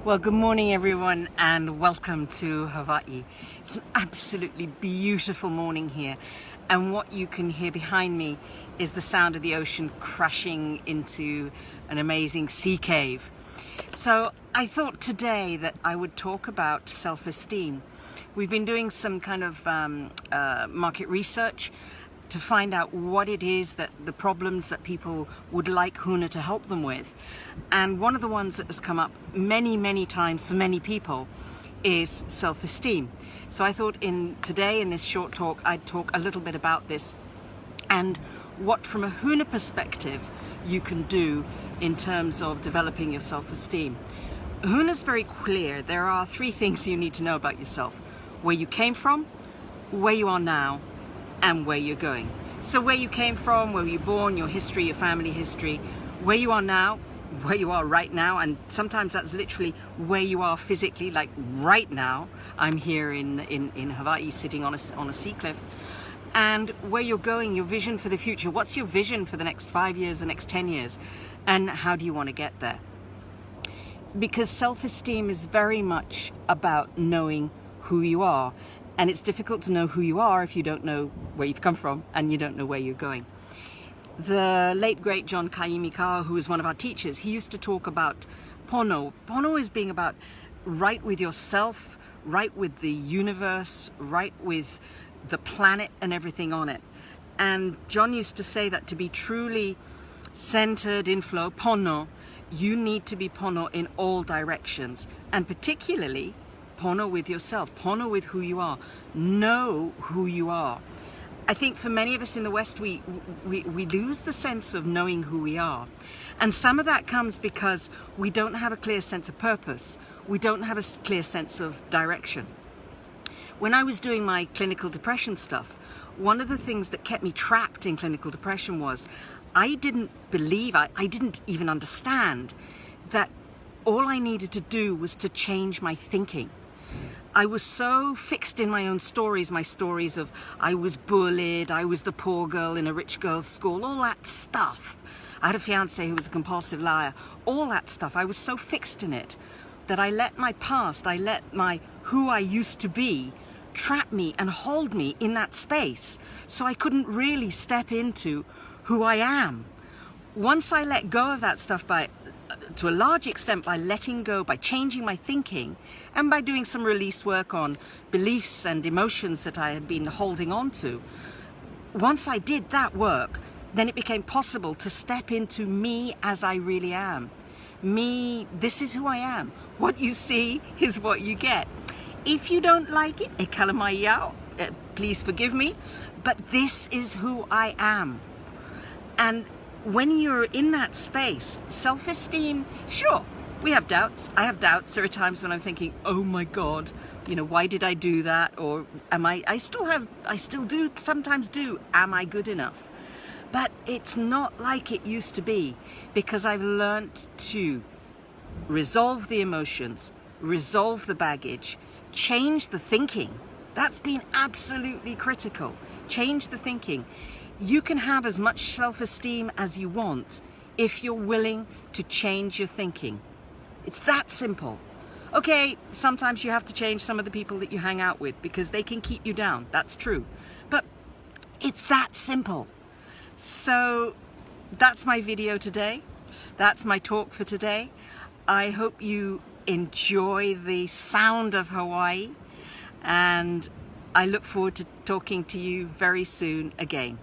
Well, good morning everyone and welcome to Hawaii. It's an absolutely beautiful morning here, and what you can hear behind me is the sound of the ocean crashing into an amazing sea cave. So I thought today that I would talk about self-esteem. We've been doing some kind of market research to find out what it is that the problems that people would like Huna to help them with. And one of the ones that has come up many times for many people is self-esteem. So I thought today in this short talk, I'd talk a little bit about this and what from a Huna perspective you can do in terms of developing your self-esteem. Huna's very clear. There are three things you need to know about yourself: where you came from, where you are now, and where you're going. So where you came from, where you were born, your history, your family history, where you are now, where you are right now, and sometimes that's literally where you are physically, like right now. I'm here in Hawaii sitting on a sea cliff. And where you're going, your vision for the future. What's your vision for the next 5 years, the next 10 years? And how do you want to get there? Because self-esteem is very much about knowing who you are. And it's difficult to know who you are if you don't know where you've come from and you don't know where you're going. The late great John Kaimikawa, who was one of our teachers, he used to talk about pono. Pono is being about right with yourself, right with the universe, right with the planet and everything on it. And John used to say that to be truly centered in flow, pono, you need to be pono in all directions, and particularly pono with yourself, pono with who you are. Know who you are. I think for many of us in the West, we lose the sense of knowing who we are. And some of that comes because we don't have a clear sense of purpose. We don't have a clear sense of direction. When I was doing my clinical depression stuff, one of the things that kept me trapped in clinical depression was I didn't believe, I didn't even understand that all I needed to do was to change my thinking. I was so fixed in my own stories, my stories of I was bullied, I was the poor girl in a rich girl's school, all that stuff. I had a fiance who was a compulsive liar, all that stuff. I was so fixed in it that I let my past, I let my who I used to be trap me and hold me in that space. So I couldn't really step into who I am. Once I let go of that stuff to a large extent by letting go, by changing my thinking, and by doing some release work on beliefs and emotions that I had been holding on to. Once I did that work, then it became possible to step into me as I really am. Me, this is who I am. What you see is what you get. If you don't like it, e kalamaiau, please forgive me, but this is who I am. And when you're in that space, self-esteem, sure, we have doubts. I have doubts. There are times when I'm thinking, oh my God, why did I do that? Or I still do sometimes do, am I good enough? But it's not like it used to be, because I've learned to resolve the emotions, resolve the baggage, change the thinking. That's been absolutely critical. Change the thinking. You can have as much self-esteem as you want if you're willing to change your thinking. It's that simple. Okay, sometimes you have to change some of the people that you hang out with because they can keep you down. That's true. But it's that simple. So that's my video today. That's my talk for today. I hope you enjoy the sound of Hawaii, and I look forward to talking to you very soon again.